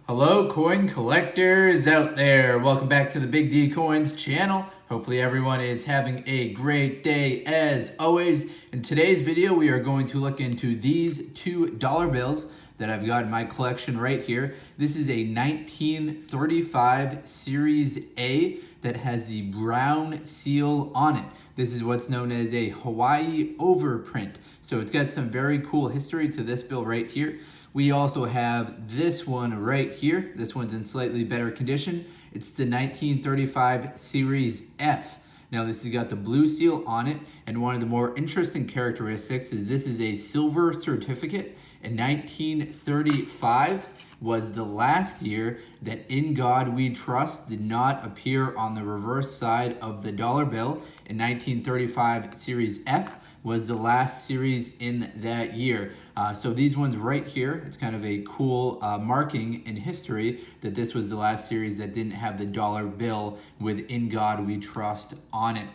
Hello coin collectors out there, welcome back to the Big D Coins channel. Hopefully everyone is having a great day as always. In today's video we are going to look into these $2 bills that I've got in my collection right here. This is a 1935 Series A that has the brown seal on it. This is what's known as a Hawaii overprint. So it's got some very cool history to this bill right here. We also have this one right here. This one's in slightly better condition. It's the 1935 Series F. Now this has got the blue seal on it, and one of the more interesting characteristics is this is a silver certificate. In 1935 was the last year that "In God We Trust" did not appear on the reverse side of the dollar bill. In 1935 Series F was the last series in that year. So these ones right here, it's kind of a cool marking in history that this was the last series that didn't have the dollar bill with "In God We Trust" on it.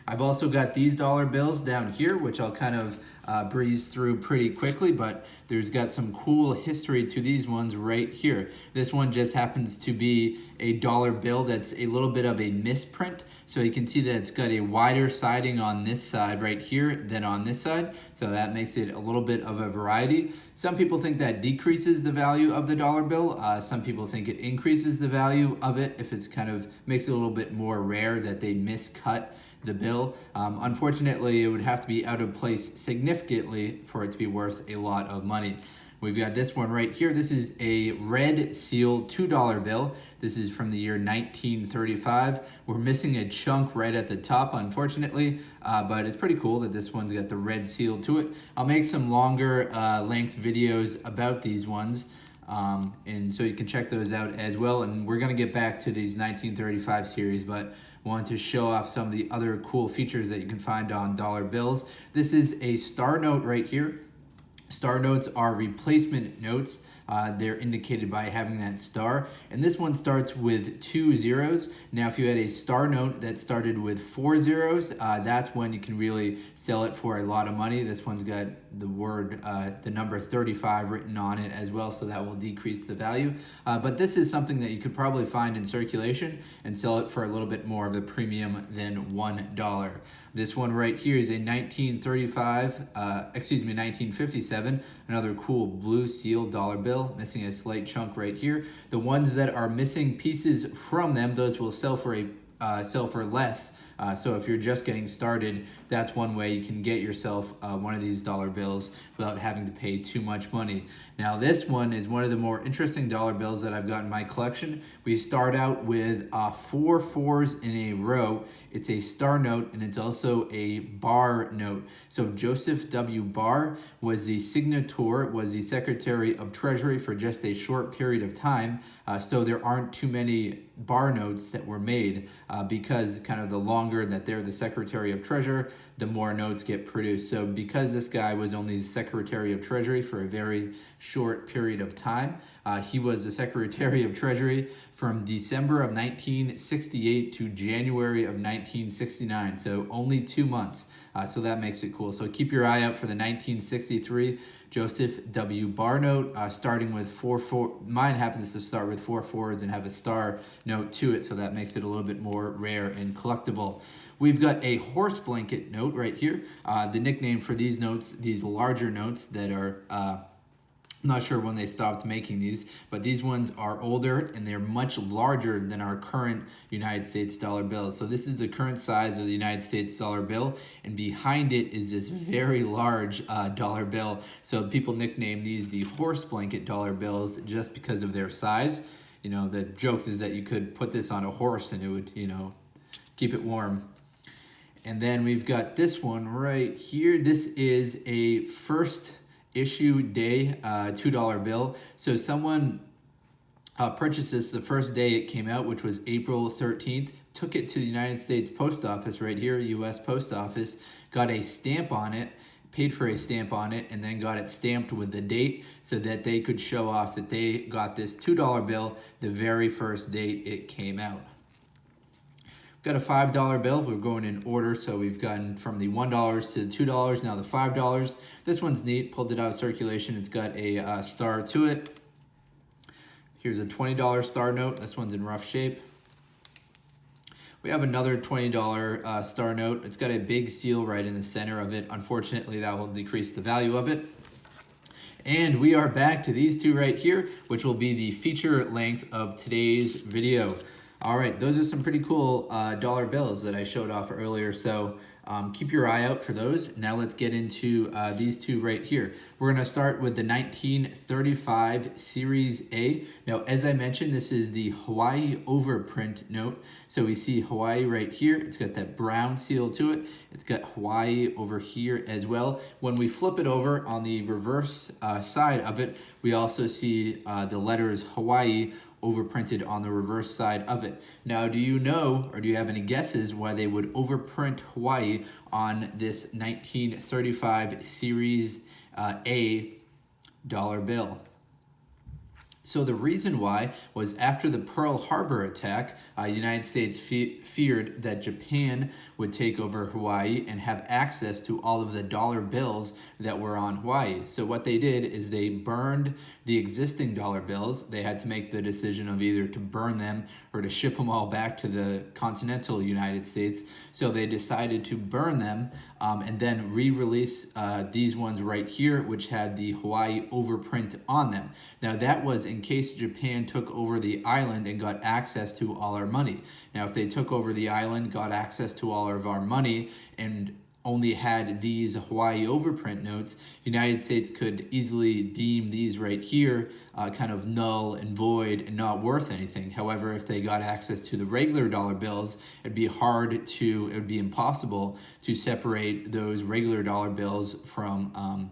I've also got these dollar bills down here, which I'll kind of breeze through pretty quickly, but there's got some cool history to these ones right here. This one just happens to be a dollar bill that's a little bit of a misprint. So you can see that it's got a wider siding on this side right here than on this side. So that makes it a little bit of a variety. Some people think that decreases the value of the dollar bill. Some people think it increases the value of it if it's kind of makes it a little bit more rare that they miscut the bill. Unfortunately, it would have to be out of place significantly for it to be worth a lot of money. We've got this one right here. This is a red seal $2 bill. This is from the year 1935. We're missing a chunk right at the top, unfortunately, but it's pretty cool that this one's got the red seal to it. I'll make some longer length videos about these ones. And so you can check those out as well. And we're going to get back to these 1935 series, but wanted to show off some of the other cool features that you can find on dollar bills. This is a star note right here. Star notes are replacement notes. They're indicated by having that star. And this one starts with 2 zeros. Now, if you had a star note that started with 4 zeros, that's when you can really sell it for a lot of money. This one's got the number 35 written on it as well, so that will decrease the value. But this is something that you could probably find in circulation and sell it for a little bit more of a premium than $1. This one right here is a 1957, another cool blue seal dollar bill, missing a slight chunk right here. The ones that are missing pieces from them, those will sell for less. So if you're just getting started, that's one way you can get yourself one of these dollar bills without having to pay too much money. Now this one is one of the more interesting dollar bills that I've got in my collection. We start out with 4 fours in a row. It's a star note and it's also a Barr note. So Joseph W. Barr was the signator, was the Secretary of Treasury for just a short period of time. So there aren't too many Barr notes that were made because kind of the longer that they're the Secretary of Treasury, the more notes get produced. So because this guy was only the Secretary of Treasury for a very short period of time, he was the Secretary of Treasury from December of 1968 to January of 1969. So only 2 months. So that makes it cool. So keep your eye out for the 1963 Joseph W. Barr note, starting with 4. Mine happens to start with 4 fours and have a star note to it, so that makes it a little bit more rare and collectible. We've got a horse blanket note right here. The nickname for these notes, these larger notes that are I'm not sure when they stopped making these, but these ones are older and they're much larger than our current United States dollar bill. So this is the current size of the United States dollar bill, and behind it is this very large dollar bill. So people nickname these the horse blanket dollar bills just because of their size. You know, the joke is that you could put this on a horse and it would, keep it warm. And then we've got this one right here. This is a first issue day $2 bill. So someone purchased this the first day it came out, which was April 13th, took it to the United States Post Office right here, US Post Office, got a stamp on it, paid for a stamp on it, and then got it stamped with the date so that they could show off that they got this $2 bill the very first date it came out. Got a $5 bill. We're going in order, so we've gone from the $1 to the $2, now the $5. This one's neat. Pulled it out of circulation. It's got a star to it. Here's a $20 star note. This one's in rough shape. We have another $20 star note. It's got a big seal right in the center of it. Unfortunately, that will decrease the value of it. And we are back to these two right here, which will be the feature length of today's video. All right, those are some pretty cool dollar bills that I showed off earlier. So keep your eye out for those. Now let's get into these two right here. We're gonna start with the 1935 Series A. Now, as I mentioned, this is the Hawaii overprint note. So we see Hawaii right here. It's got that brown seal to it. It's got Hawaii over here as well. When we flip it over on the reverse side of it, we also see the letters Hawaii overprinted on the reverse side of it. Now, do you know, or do you have any guesses why they would overprint Hawaii on this 1935 Series A dollar bill? So the reason why was after the Pearl Harbor attack, the United States feared that Japan would take over Hawaii and have access to all of the dollar bills that were on Hawaii. So what they did is they burned the existing dollar bills. They had to make the decision of either to burn them or to ship them all back to the continental United States. So they decided to burn them and then re-release these ones right here, which had the Hawaii overprint on them. Now that was in case Japan took over the island and got access to all our money. Now if they took over the island, got access to all of our money, and only had these Hawaii overprint notes, United States could easily deem these right here kind of null and void and not worth anything. However, if they got access to the regular dollar bills, it would be impossible to separate those regular dollar bills from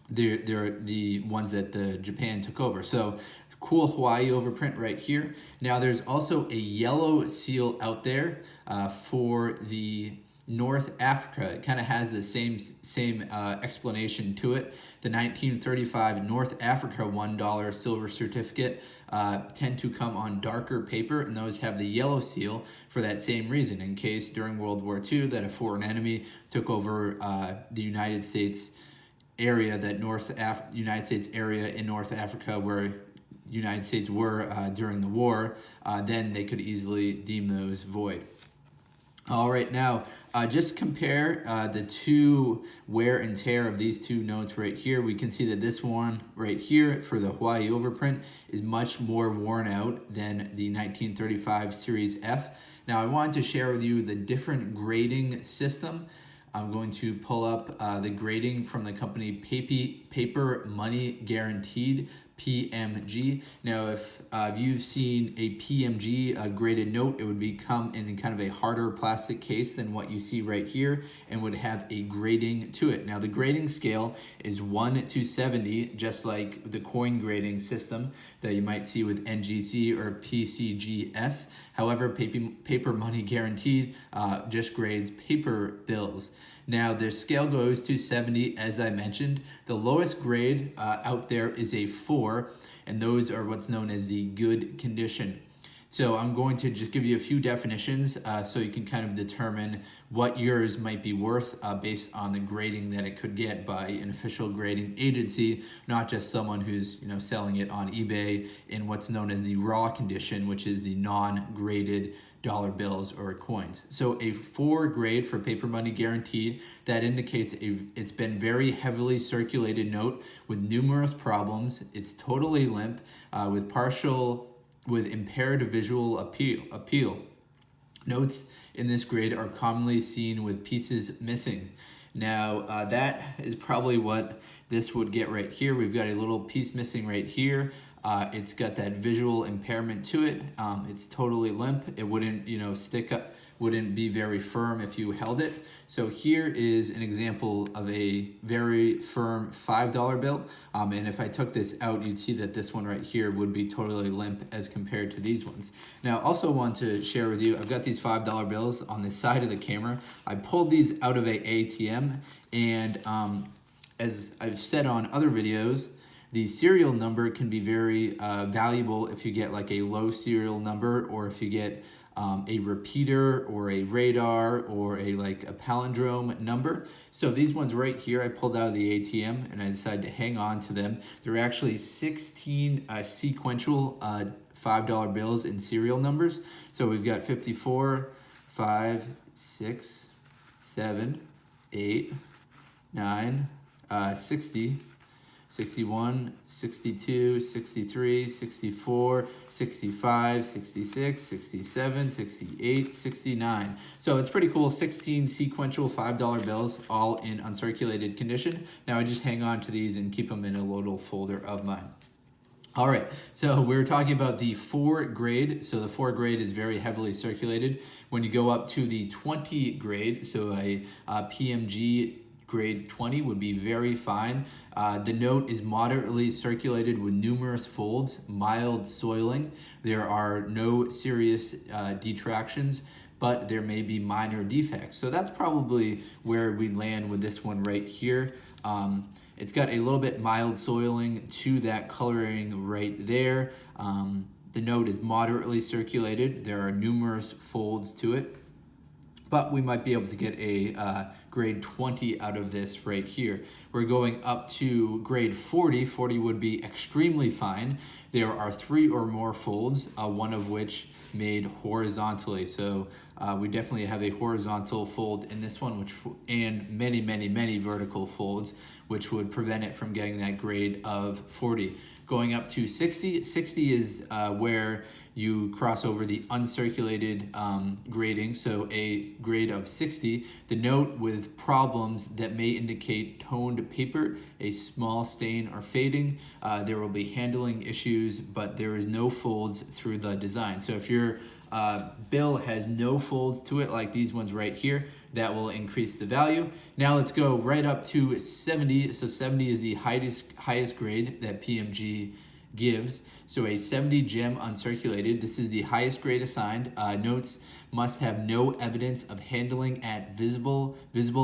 the ones that the Japan took over. So cool Hawaii overprint right here. Now there's also a yellow seal out there for the North Africa. It kind of has the same explanation to it. The 1935 North Africa $1 silver certificate tend to come on darker paper, and those have the yellow seal for that same reason, in case during World War II that a foreign enemy took over the United States area, United States area in North Africa where United States were during the war, then they could easily deem those void. All right, now just compare the two wear and tear of these two notes right here. We can see that this one right here for the Hawaii overprint is much more worn out than the 1935 Series F. Now I wanted to share with you the different grading system. I'm going to pull up the grading from the company Paper Money Guaranteed, PMG. Now, if you've seen a PMG graded note, it would come in kind of a harder plastic case than what you see right here and would have a grading to it. Now, the grading scale is 1 to 70, just like the coin grading system that you might see with NGC or PCGS. However, Paper Money Guaranteed just grades paper bills. Now, their scale goes to 70, as I mentioned. The lowest grade out there is a 4, and those are what's known as the good condition. So I'm going to just give you a few definitions so you can kind of determine what yours might be worth based on the grading that it could get by an official grading agency, not just someone who's selling it on eBay in what's known as the raw condition, which is the non-graded dollar bills or coins. So a 4 grade for Paper Money Guaranteed, that indicates it's been very heavily circulated note with numerous problems. It's totally limp with impaired visual appeal. Notes in this grade are commonly seen with pieces missing. Now that is probably what this would get right here. We've got a little piece missing right here. It's got that visual impairment to it. It's totally limp. It wouldn't, stick up, wouldn't be very firm if you held it. So here is an example of a very firm $5 bill. And if I took this out, you'd see that this one right here would be totally limp as compared to these ones. Now, I also want to share with you, I've got these $5 bills on the side of the camera. I pulled these out of a ATM, and as I've said on other videos, the serial number can be very valuable if you get like a low serial number, or if you get a repeater or a radar or a palindrome number. So these ones right here, I pulled out of the ATM and I decided to hang on to them. They're actually 16 sequential $5 bills in serial numbers. So we've got 54, 5, 6, 7, 8, 9, 60, 61, 62, 63, 64, 65, 66, 67, 68, 69. So it's pretty cool. 16 sequential $5 bills, all in uncirculated condition. Now I just hang on to these and keep them in a little folder of mine. All right, so we were talking about the 4 grade. So the 4 grade is very heavily circulated. When you go up to the 20 grade, so a PMG grade 20 would be very fine. The note is moderately circulated with numerous folds, mild soiling. There are no serious detractions, but there may be minor defects. So that's probably where we land with this one right here. It's got a little bit mild soiling to that coloring right there. The note is moderately circulated. There are numerous folds to it, but we might be able to get a grade 20 out of this right here. We're going up to grade 40. 40 would be extremely fine. There are 3 or more folds, one of which made horizontally. So we definitely have a horizontal fold in this one, and many vertical folds, which would prevent it from getting that grade of 40. Going up to 60, 60 is where you cross over the uncirculated grading. So a grade of 60, the note with problems that may indicate toned paper, a small stain or fading. There will be handling issues, but there is no folds through the design. So if your bill has no folds to it, like these ones right here, that will increase the value. Now let's go right up to 70. So 70 is the highest grade that PMG gives. So a 70 gem uncirculated, this is the highest grade assigned. Notes must have no evidence of handling at visible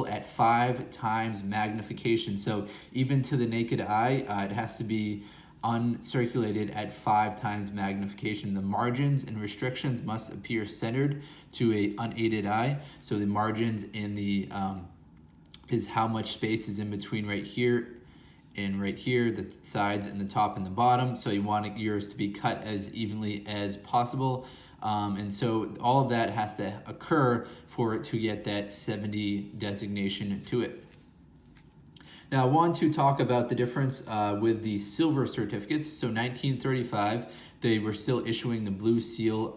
at 5 times magnification. So even to the naked eye, it has to be uncirculated at 5 times magnification. The margins and restrictions must appear centered to a unaided eye. So the margins in the is how much space is in between right here and right here, the sides and the top and the bottom. So you want yours to be cut as evenly as possible. And so all of that has to occur for it to get that 70 designation to it. Now I want to talk about the difference with the silver certificates. So 1935, they were still issuing the blue seal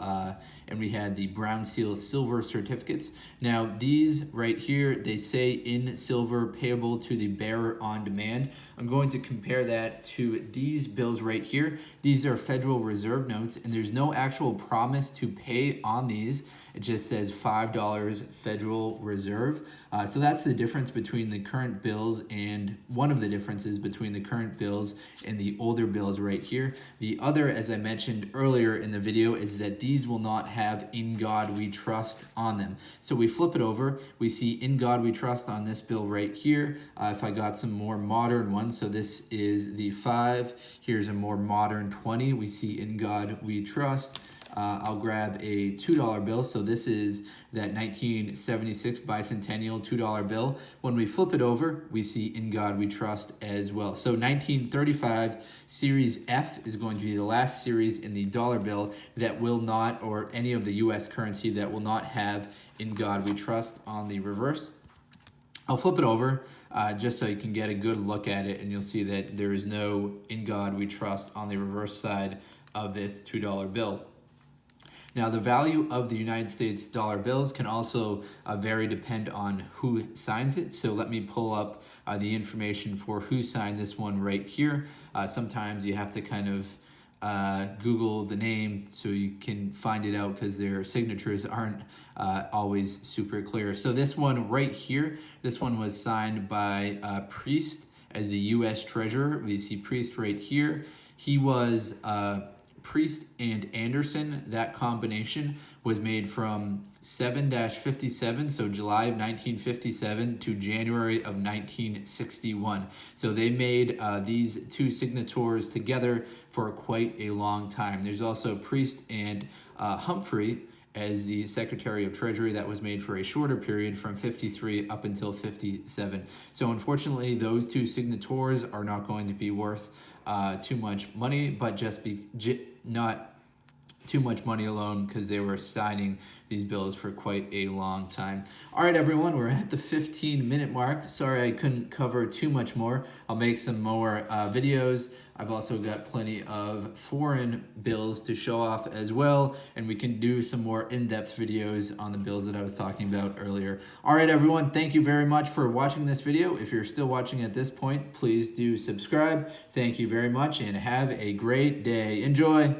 and we had the brown seal silver certificates. Now these right here, they say in silver payable to the bearer on demand. I'm going to compare that to these bills right here. These are Federal Reserve notes and there's no actual promise to pay on these. It just says $5 Federal Reserve. So that's the difference between the current bills, and one of the differences between the current bills and the older bills right here. The other, as I mentioned earlier in the video, is that these will not have "In God We Trust" on them. So we flip it over, we see "In God We Trust" on this bill right here. If I got some more modern ones, so this is the 5, here's a more modern 20, we see "In God We Trust." I'll grab a $2 bill. So this is that 1976 Bicentennial $2 bill. When we flip it over, we see "In God We Trust" as well. So 1935 Series F is going to be the last series in the dollar bill that will not, or any of the US currency that will not have "In God We Trust" on the reverse. I'll flip it over just so you can get a good look at it, and you'll see that there is no "In God We Trust" on the reverse side of this $2 bill. Now, the value of the United States dollar bills can also depend on who signs it. So let me pull up the information for who signed this one right here. Sometimes you have to kind of Google the name so you can find it out because their signatures aren't always super clear. So this one right here, this one was signed by Priest as the U.S. Treasurer. We see Priest right here. He was Priest and Anderson. That combination was made from 7-57, so July of 1957 to January of 1961. So they made these two signators together for quite a long time. There's also Priest and Humphrey, as the Secretary of Treasury that was made for a shorter period from 53 up until 57. So unfortunately, those two signators are not going to be worth too much money, but not too much money alone because they were signing these bills for quite a long time. All right, everyone, we're at the 15-minute mark. Sorry I couldn't cover too much more. I'll make some more videos. I've also got plenty of foreign bills to show off as well, and we can do some more in-depth videos on the bills that I was talking about earlier. All right, everyone, thank you very much for watching this video. If you're still watching at this point, please do subscribe. Thank you very much, and have a great day. Enjoy.